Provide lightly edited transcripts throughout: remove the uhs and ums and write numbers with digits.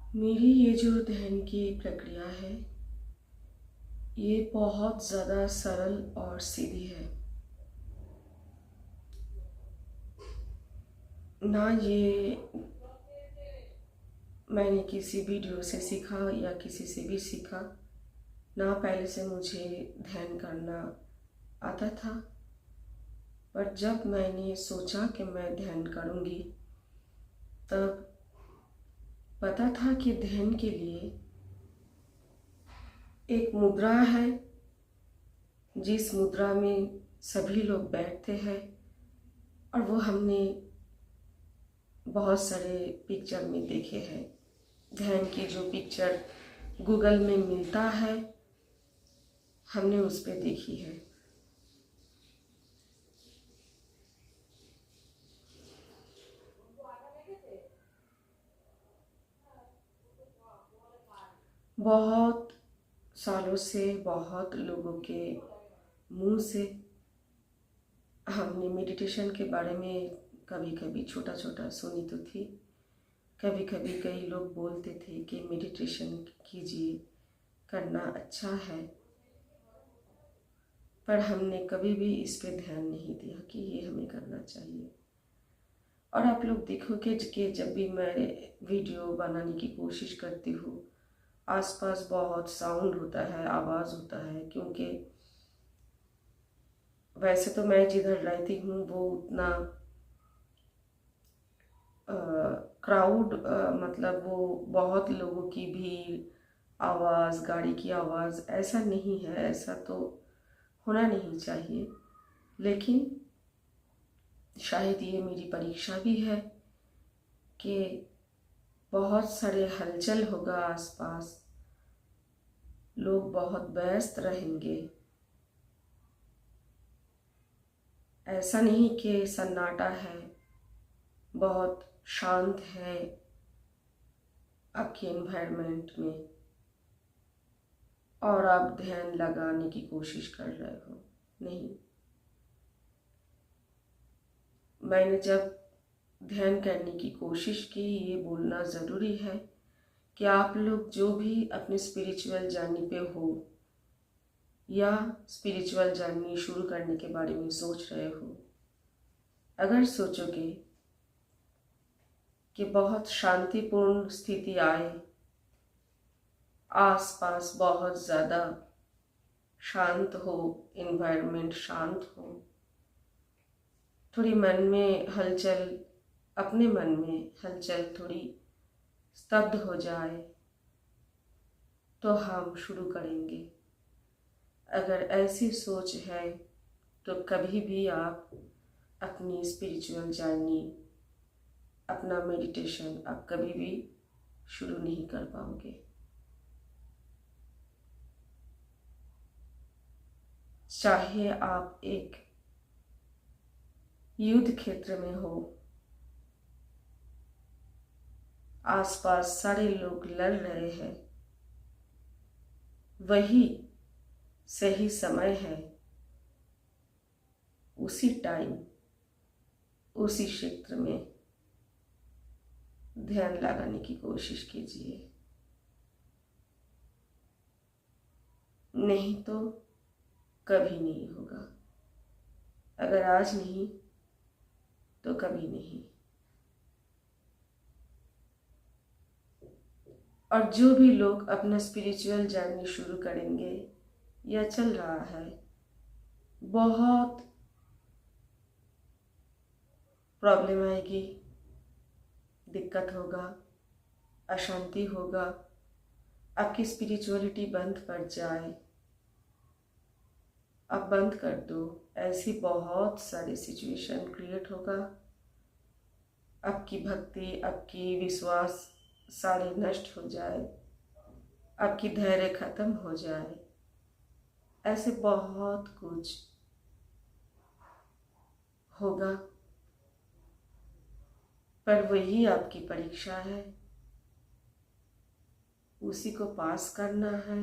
मेरी ये जो ध्यान की प्रक्रिया है, ये बहुत ज़्यादा सरल और सीधी है। ना ये मैंने किसी वीडियो से सीखा या किसी से भी सीखा, ना पहले से मुझे ध्यान करना आता था। पर जब मैंने सोचा कि मैं ध्यान करूँगी, तब पता था कि ध्यान के लिए एक मुद्रा है, जिस मुद्रा में सभी लोग बैठते हैं, और वो हमने बहुत सारे पिक्चर में देखे हैं। ध्यान की जो पिक्चर गूगल में मिलता है, हमने उस पर देखी है। बहुत सालों से बहुत लोगों के मुंह से हमने मेडिटेशन के बारे में कभी कभी छोटा छोटा सुनी तो थी। कभी कभी कई लोग बोलते थे कि मेडिटेशन कीजिए, करना अच्छा है, पर हमने कभी भी इस पे ध्यान नहीं दिया कि ये हमें करना चाहिए। और आप लोग देखोगे कि जब भी मैं वीडियो बनाने की कोशिश करती हूँ, आसपास बहुत साउंड होता है, आवाज़ होता है, क्योंकि वैसे तो मैं जिधर रहती हूँ वो उतना क्राउड, मतलब वो बहुत लोगों की भीड़, आवाज़, गाड़ी की आवाज़ ऐसा नहीं है। ऐसा तो होना नहीं चाहिए, लेकिन शायद ये मेरी परीक्षा भी है कि बहुत सारे हलचल होगा आसपास, लोग बहुत व्यस्त रहेंगे। ऐसा नहीं कि सन्नाटा है, बहुत शांत है आपके एनवायरनमेंट में, और आप ध्यान लगाने की कोशिश कर रहे हो। नहीं, मैंने जब ध्यान करने की कोशिश की, ये बोलना ज़रूरी है कि आप लोग जो भी अपने स्पिरिचुअल जर्नी पे हो या स्पिरिचुअल जर्नी शुरू करने के बारे में सोच रहे हो, अगर सोचोगे कि बहुत शांतिपूर्ण स्थिति आए, आसपास बहुत ज़्यादा शांत हो, एनवायरनमेंट शांत हो, थोड़ी मन में हलचल, अपने मन में हलचल थोड़ी स्तब्ध हो जाए, तो हम शुरू करेंगे। अगर ऐसी सोच है तो कभी भी आप अपनी स्पिरिचुअल जर्नी, अपना मेडिटेशन आप कभी भी शुरू नहीं कर पाओगे। चाहे आप एक युद्ध क्षेत्र में हो, आसपास सारे लोग लड़ रहे हैं, वही सही समय है, उसी टाइम उसी क्षेत्र में ध्यान लगाने की कोशिश कीजिए। नहीं तो कभी नहीं होगा। अगर आज नहीं तो कभी नहीं। और जो भी लोग अपना स्पिरिचुअल जर्नी शुरू करेंगे या चल रहा है, बहुत प्रॉब्लम आएगी, दिक्कत होगा, अशांति होगा, आपकी स्पिरिचुअलिटी बंद पड़ जाए, आप बंद कर दो, ऐसी बहुत सारी सिचुएशन क्रिएट होगा। आपकी भक्ति, आपकी विश्वास सारे नष्ट हो जाए, आपकी धैर्य खत्म हो जाए, ऐसे बहुत कुछ होगा। पर वही आपकी परीक्षा है, उसी को पास करना है।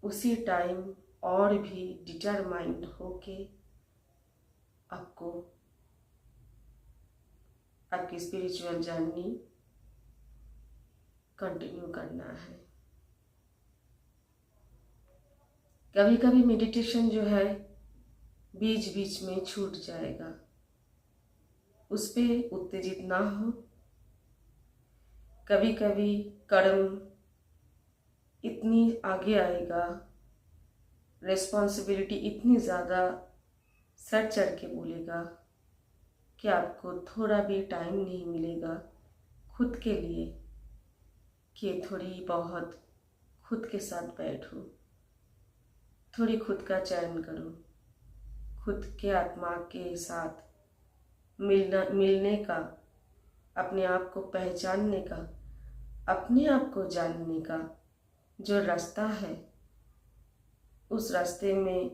उसी टाइम और भी डिटरमाइंड होके आपको आपकी स्पिरिचुअल जर्नी कंटिन्यू करना है। कभी कभी मेडिटेशन जो है बीच बीच में छूट जाएगा, उस पे उत्तेजित ना हो। कभी कभी कर्म इतनी आगे आएगा, रिस्पॉन्सिबिलिटी इतनी ज़्यादा सर चढ़ के बोलेगा कि आपको थोड़ा भी टाइम नहीं मिलेगा खुद के लिए कि थोड़ी बहुत खुद के साथ बैठो, थोड़ी खुद का चयन करो, खुद के आत्मा के साथ मिलने का, अपने आप को पहचानने का, अपने आप को जानने का जो रास्ता है, उस रास्ते में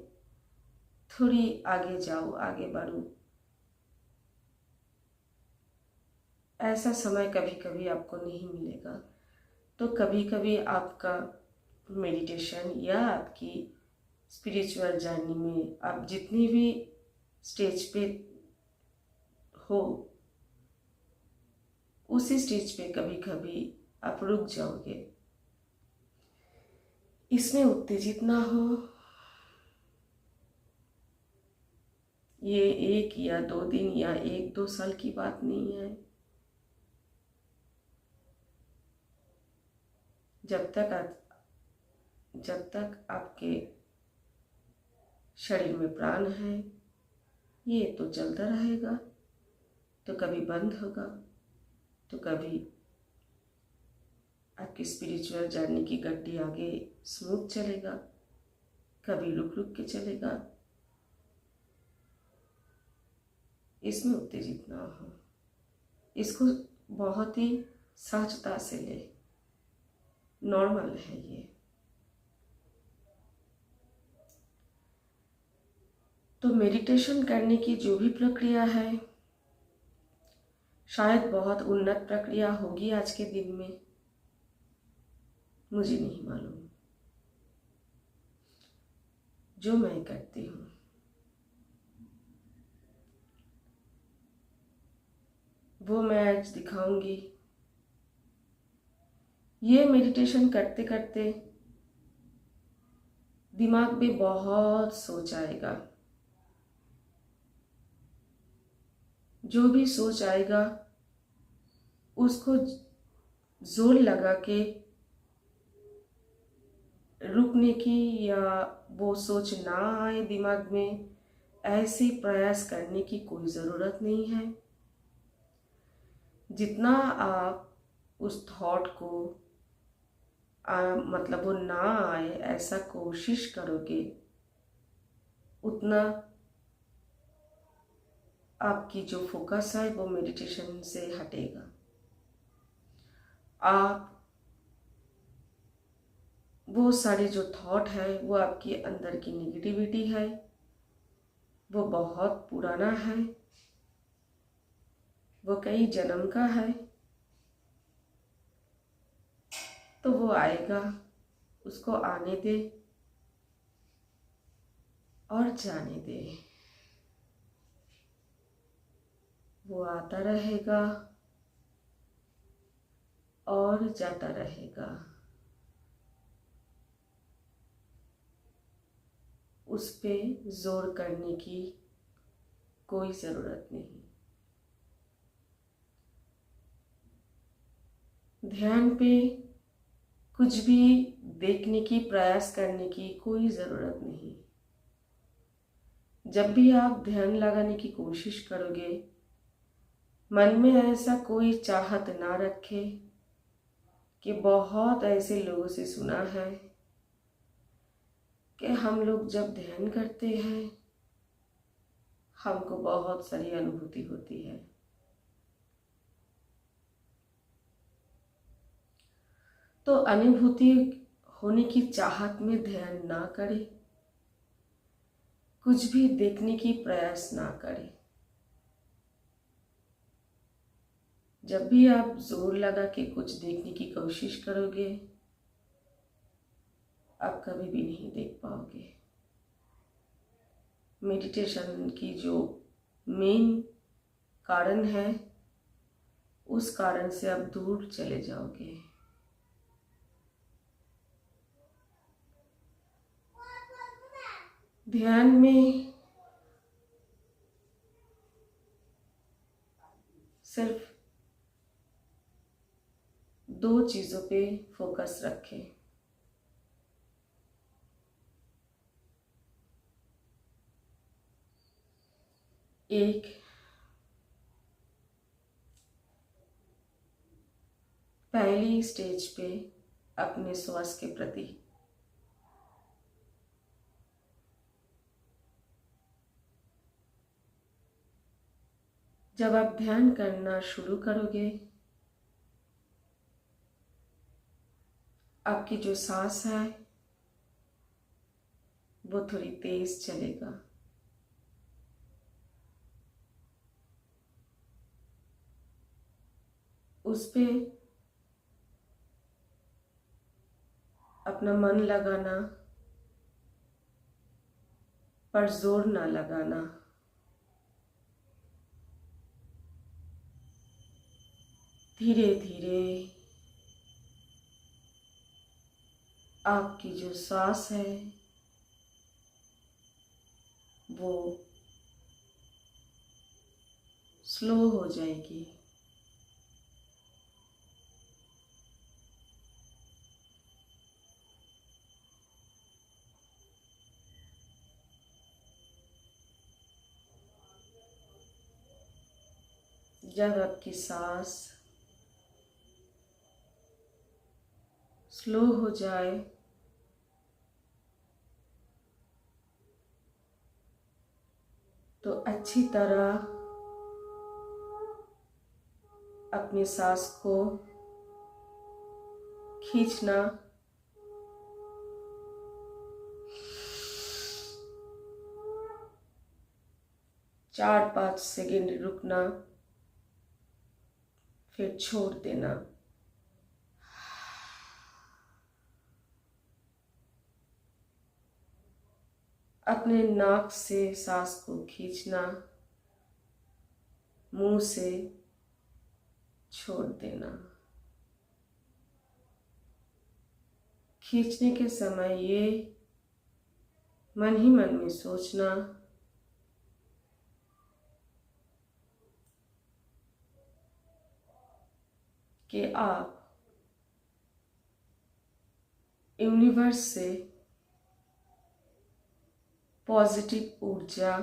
थोड़ी आगे जाओ, आगे बढ़ो। ऐसा समय कभी कभी आपको नहीं मिलेगा, तो कभी कभी आपका मेडिटेशन या आपकी स्पिरिचुअल जर्नी में आप जितनी भी स्टेज पे हो, उसी स्टेज पे कभी कभी आप रुक जाओगे। इसमें उत्तेजित ना हो। ये 1 या 2 दिन या 1-2 साल की बात नहीं है। जब तक आपके शरीर में प्राण है, ये तो चलता रहेगा। तो कभी बंद होगा, तो कभी आपकी स्पिरिचुअल जर्नी की गड्डी आगे स्मूथ चलेगा, कभी रुक रुक के चलेगा। इसमें उत्तेजित ना हो, इसको बहुत ही सहजता से ले, नॉर्मल है ये। तो मेडिटेशन करने की जो भी प्रक्रिया है, शायद बहुत उन्नत प्रक्रिया होगी आज के दिन में, मुझे नहीं मालूम। जो मैं करती हूँ वो मैं आज दिखाऊंगी। ये मेडिटेशन करते करते दिमाग में बहुत सोच आएगा। जो भी सोच आएगा उसको जोर लगा के रुकने की, या वो सोच ना आए दिमाग में, ऐसे प्रयास करने की कोई ज़रूरत नहीं है। जितना आप उस थॉट को मतलब वो ना आए ऐसा कोशिश करोगे, उतना आपकी जो फोकस है वो मेडिटेशन से हटेगा। आप वो सारे जो थॉट है, वो आपके अंदर की नेगेटिविटी है, वो बहुत पुराना है, वो कई जन्म का है, तो वो आएगा, उसको आने दे और जाने दे। वो आता रहेगा और जाता रहेगा। उस पे जोर करने की कोई ज़रूरत नहीं। ध्यान पे कुछ भी देखने की, प्रयास करने की कोई ज़रूरत नहीं। जब भी आप ध्यान लगाने की कोशिश करोगे, मन में ऐसा कोई चाहत ना रखे कि बहुत ऐसे लोगों से सुना है कि हम लोग जब ध्यान करते हैं हमको बहुत सारी अनुभूति होती है। तो अनुभूति होने की चाहत में ध्यान ना करें, कुछ भी देखने की प्रयास ना करें। जब भी आप जोर लगा के कुछ देखने की कोशिश करोगे, आप कभी भी नहीं देख पाओगे। मेडिटेशन की जो मेन कारण है, उस कारण से आप दूर चले जाओगे। ध्यान में सिर्फ 2 चीज़ों पे फोकस रखें। एक, पहली स्टेज पे अपने श्वास के प्रति, जब आप ध्यान करना शुरू करोगे आपकी जो सांस है वो थोड़ी तेज चलेगा। उस पे अपना मन लगाना पर जोर ना लगाना। धीरे धीरे आपकी जो सांस है वो स्लो हो जाएगी। जब आपकी सांस स्लो हो जाए तो अच्छी तरह अपनी सांस को खींचना, 4-5 सेकंड रुकना, फिर छोड़ देना। अपने नाक से सांस को खींचना, मुंह से छोड़ देना। खींचने के समय ये मन ही मन में सोचना कि आप यूनिवर्स से पॉजिटिव ऊर्जा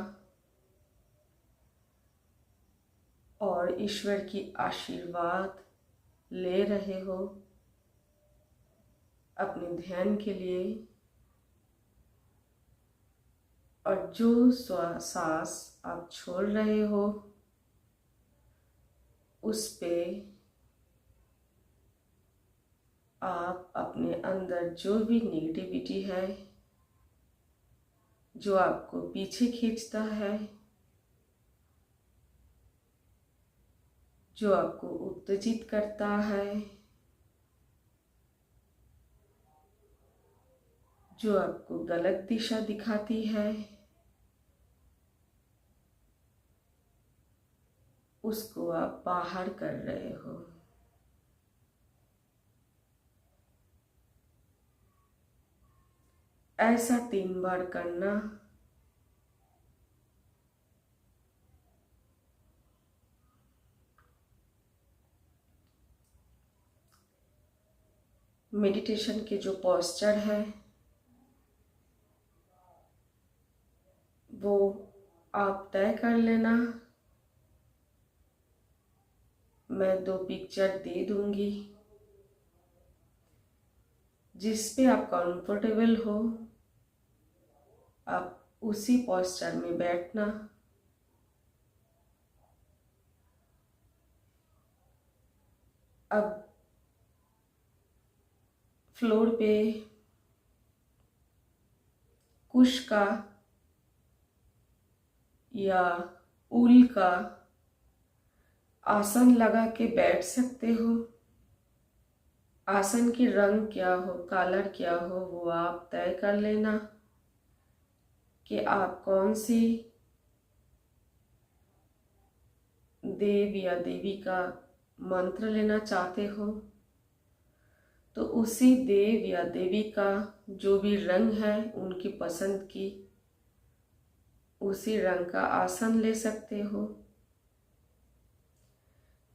और ईश्वर की आशीर्वाद ले रहे हो अपने ध्यान के लिए, और जो सांस आप छोड़ रहे हो उस पे आप अपने अंदर जो भी नेगेटिविटी है, जो आपको पीछे खींचता है, जो आपको उत्तेजित करता है, जो आपको गलत दिशा दिखाती है, उसको आप बाहर कर रहे हो। ऐसा 3 बार करना। मेडिटेशन के जो पोस्चर है वो आप तय कर लेना। मैं 2 पिक्चर दे दूंगी, जिस पे आप कंफर्टेबल हो आप उसी पोस्चर में बैठना। अब फ्लोर पे कुश का या ऊल का आसन लगा के बैठ सकते हो। आसन की रंग क्या हो, कलर क्या हो, वो आप तय कर लेना कि आप कौन सी देव या देवी का मंत्र लेना चाहते हो। तो उसी देव या देवी का जो भी रंग है उनकी पसंद की उसी रंग का आसन ले सकते हो।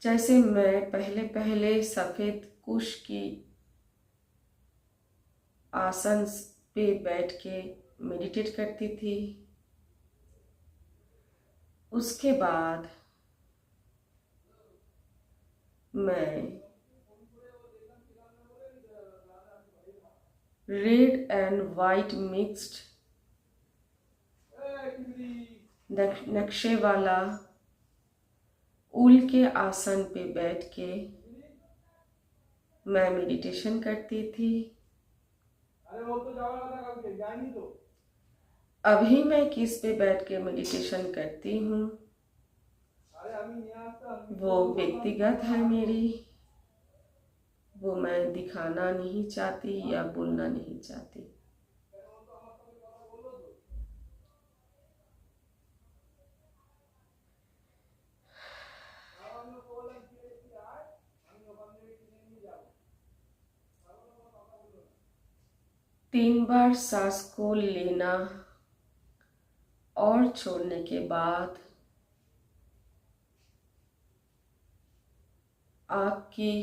जैसे मैं पहले पहले सफ़ेद कुश की आसन पे बैठ के मेडिटेट करती थी, उसके बाद मैं रेड एंड वाइट मिक्स्ड नक्शे वाला ऊल के आसन पे बैठ के मैं मेडिटेशन करती थी। अभी मैं किस पे बैठ के मेडिटेशन करती हूँ वो व्यक्तिगत है मेरी, वो मैं दिखाना नहीं चाहती या बोलना नहीं चाहती। तीन बार सांस को लेना और छोड़ने के बाद आपकी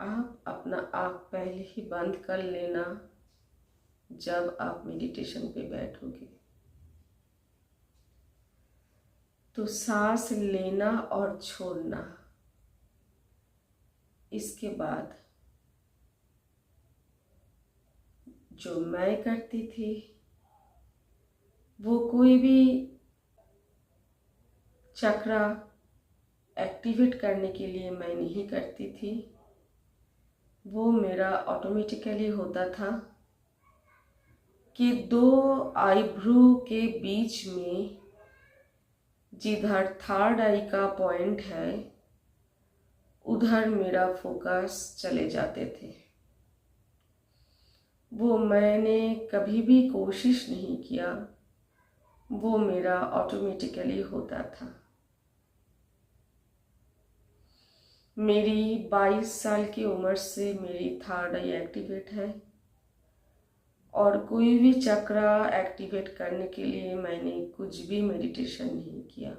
आप अपना आँख पहले ही बंद कर लेना जब आप मेडिटेशन पे बैठोगे। तो सांस लेना और छोड़ना, इसके बाद जो मैं करती थी वो कोई भी चक्रा एक्टिवेट करने के लिए मैं नहीं करती थी, वो मेरा ऑटोमेटिकली होता था कि दो आईब्रो के बीच में जिधर थर्ड आई का पॉइंट है उधर मेरा फोकस चले जाते थे। वो मैंने कभी भी कोशिश नहीं किया, वो मेरा ऑटोमेटिकली होता था। मेरी 22 साल की उम्र से मेरी थर्ड आई एक्टिवेट है और कोई भी चक्रा एक्टिवेट करने के लिए मैंने कुछ भी मेडिटेशन नहीं किया।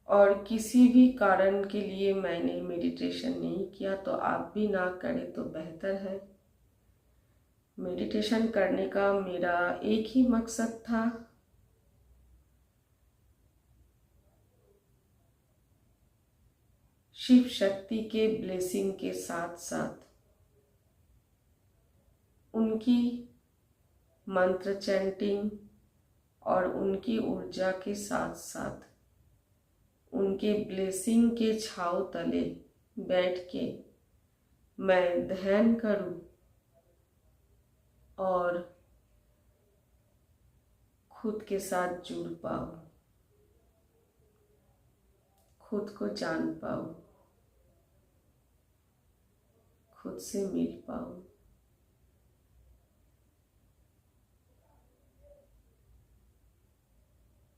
और किसी भी कारण के लिए मैंने मेडिटेशन नहीं किया, तो आप भी ना करें तो बेहतर है। मेडिटेशन करने का मेरा एक ही मकसद था, शिव शक्ति के ब्लेसिंग के साथ साथ उनकी मंत्र चैंटिंग और उनकी ऊर्जा के साथ साथ उनके ब्लेसिंग के छाव तले बैठ के मैं ध्यान करूं और खुद के साथ जुड़ पाऊं, खुद को जान पाऊं, खुद से मिल पाऊं।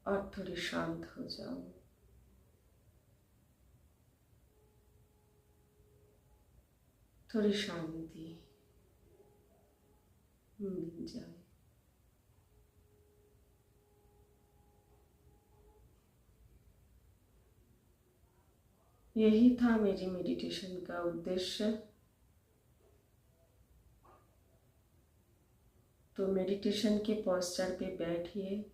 और थोड़ी शांत हो जाऊं। थोड़ी शांति मिल जाए। यही था मेरी मेडिटेशन का उद्देश्य। तो मेडिटेशन के पोस्चर पे बैठिए,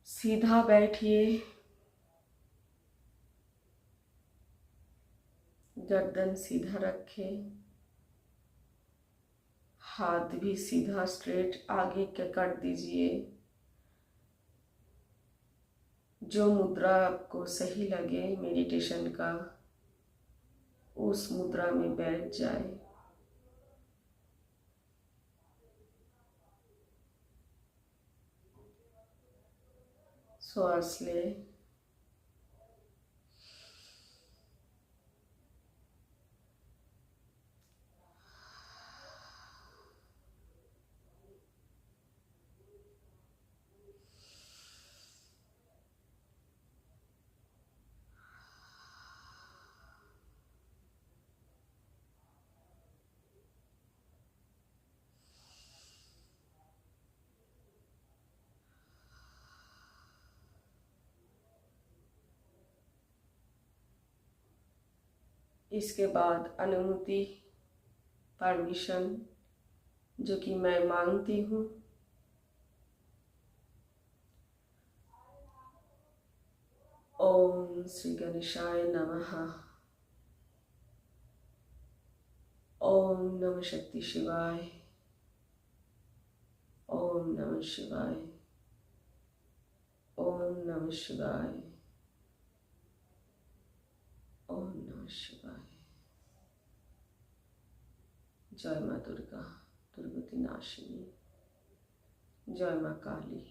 सीधा बैठिए, गर्दन सीधा रखें, हाथ भी सीधा स्ट्रेट आगे कर दीजिए। जो मुद्रा आपको सही लगे मेडिटेशन का, उस मुद्रा में बैठ जाए। श्वास ले, इसके बाद अनुमति, परमिशन जो कि मैं मांगती हूँ। ओम श्री गणेशाय नमः। ओम नमः शक्ति शिवाय। ओम नमः शिवाय। ओम नमः शिवाय। ओम नमः शिवाय। जय माँ दुर्गा, दुर्गति नाशिनी। जय माँ काली,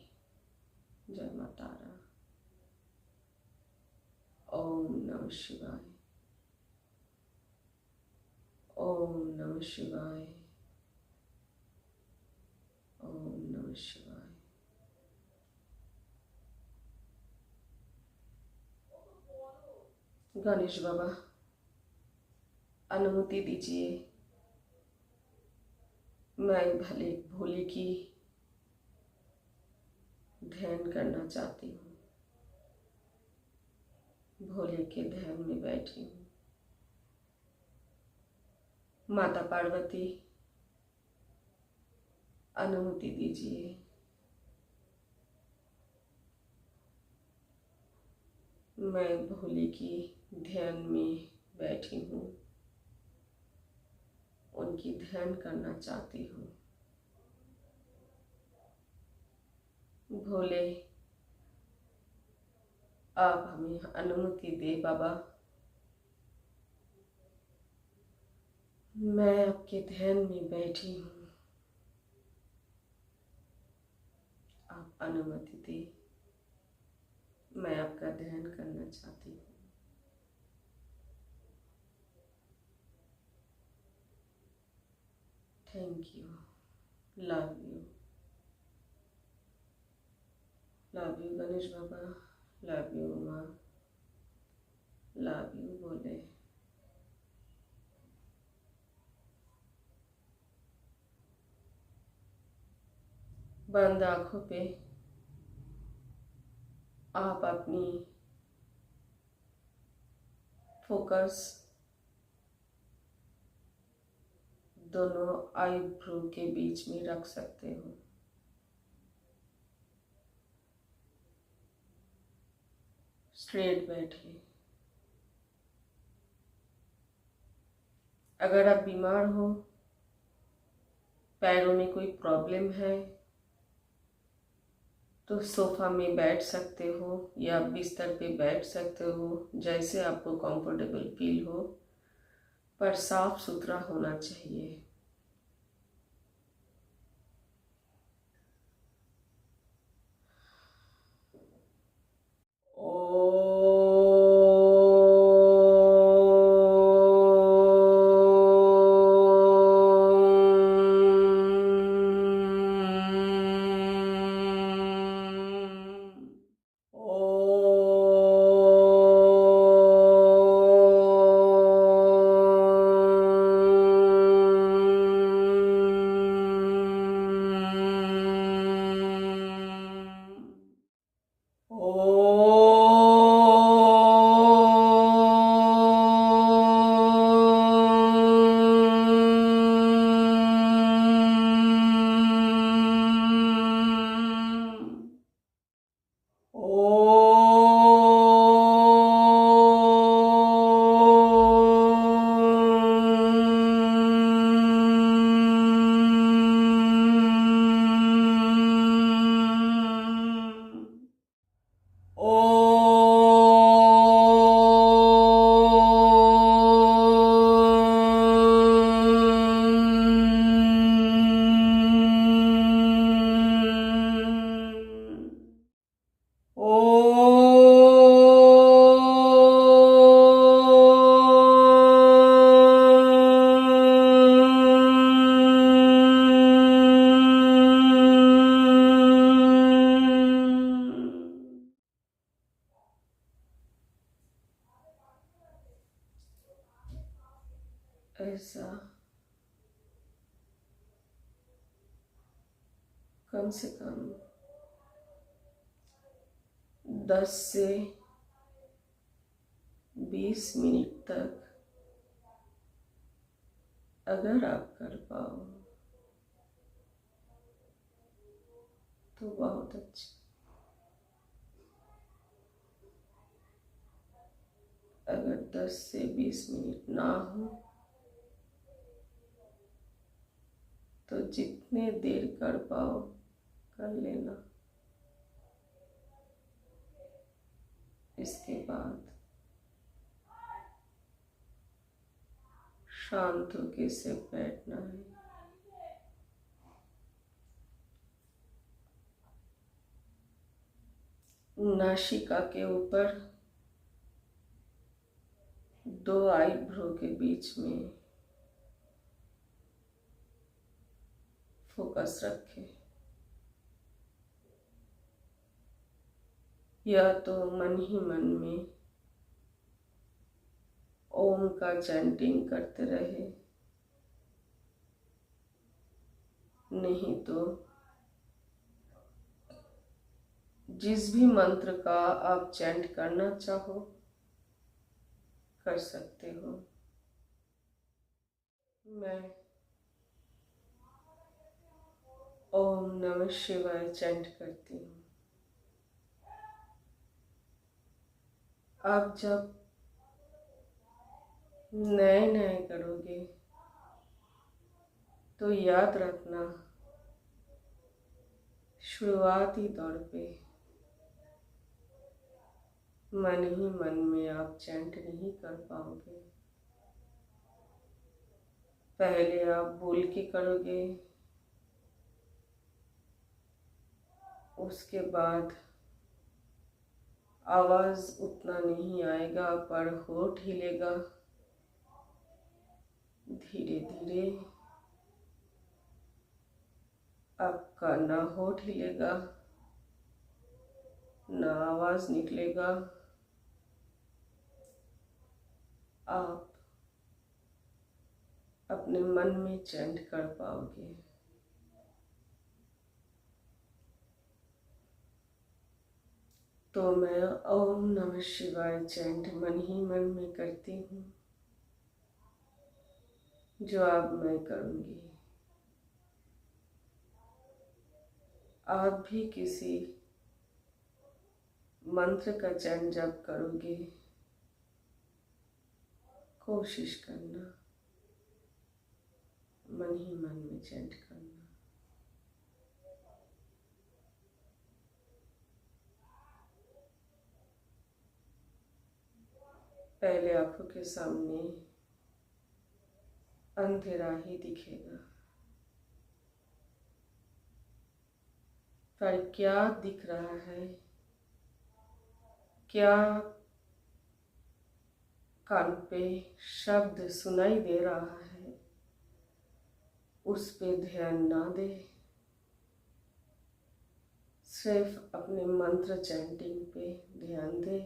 जय माँ तारा। ओम नमः शिवाय। ओम नमः शिवाय। ओम नमः शिवाय। गणेश बाबा, अनुमति दीजिए, मैं भले भोले की ध्यान करना चाहती हूँ। भोले के ध्यान में बैठी हूँ। माता पार्वती, अनुमति दीजिए, मैं भोले की ध्यान में बैठी हूँ। उनकी ध्यान करना चाहती हूँ। भोले, आप हमें अनुमति दे बाबा, मैं आपके ध्यान में बैठी हूँ। आप अनुमति दे, मैं आपका ध्यान करना चाहती हूँ। Thank you, love you, love you Ganesh Baba, love you माँ, लव यू भोले। बंद आँखों पे आप अपनी फोकस दोनों आईब्रो के बीच में रख सकते हो। स्ट्रेट बैठे। अगर आप बीमार हो, पैरों में कोई प्रॉब्लम है, तो सोफा में बैठ सकते हो या बिस्तर पे बैठ सकते हो, जैसे आपको कंफर्टेबल फील हो, पर साफ सुथरा होना चाहिए। ऐसा कम से कम 10 से 20 मिनट तक अगर आप कर पाओ तो बहुत अच्छा। अगर 10 से 20 मिनट ना हो तो जितने देर कर पाओ कर लेना। इसके बाद शांत होके से बैठना है। नासिका के ऊपर 2 आईब्रो के बीच में फोकस रखें। या तो मन ही मन में ओम का चैंटिंग करते रहे, नहीं तो जिस भी मंत्र का आप चैंट करना चाहो कर सकते हो। मैं ओम नमः शिवाय चैंट करती हूँ। आप जब नए नए करोगे तो याद रखना, शुरुआती दौर पे मन ही मन में आप चैंट नहीं कर पाओगे। पहले आप बोल के करोगे, उसके बाद आवाज़ उतना नहीं आएगा पर होठ हिलेगा। धीरे धीरे आपका ना होठ हिलेगा ना आवाज़ निकलेगा। आप अपने मन में चैंट कर पाओगे। तो मैं ओम नमः शिवाय चैंट मन ही मन में करती हूँ, जो अब मैं करूँगी। आप भी किसी मंत्र का चैंट जब करोगे कोशिश करना मन ही मन में चैंट करना। पहले आंखों के सामने अंधेरा ही दिखेगा, पर क्या दिख रहा है, क्या कान पे शब्द सुनाई दे रहा है, उस पे ध्यान ना दे। सिर्फ अपने मंत्र चैंटिंग पे ध्यान दे।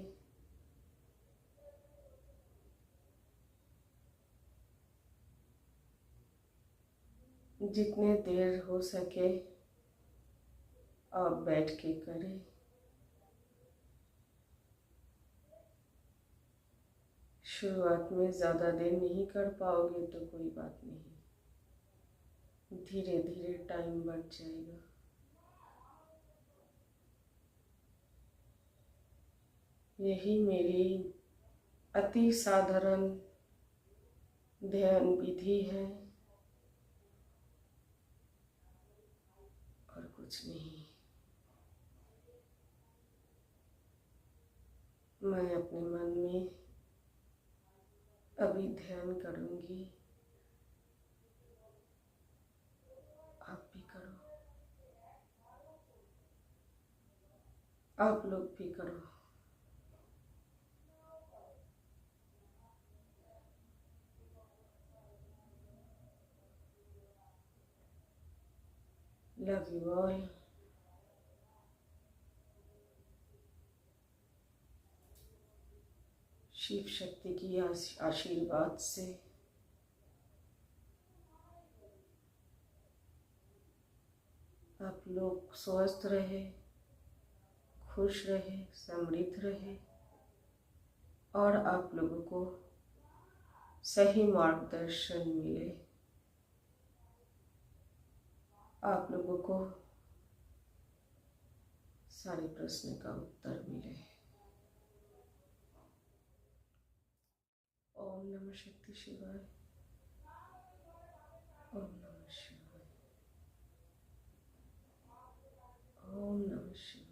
जितने देर हो सके आप बैठ के करें। शुरुआत में ज़्यादा देर नहीं कर पाओगे तो कोई बात नहीं, धीरे धीरे टाइम बढ़ जाएगा। यही मेरी अति साधारण ध्यान विधि है और कुछ नहीं। मैं अपने मन में अभी ध्यान करूँगी, आप भी करो, आप लोग भी करो। Love you all. Shiv Shakti की आशीर्वाद से आप लोग स्वस्थ रहे, खुश रहे, समृद्ध रहे और आप लोगों को सही मार्गदर्शन मिले। आप लोगों को सारे प्रश्न का उत्तर मिले। ओम नमः शक्ति शिवाय। ओम नमः शिवाय। ओम नमः शिवाय।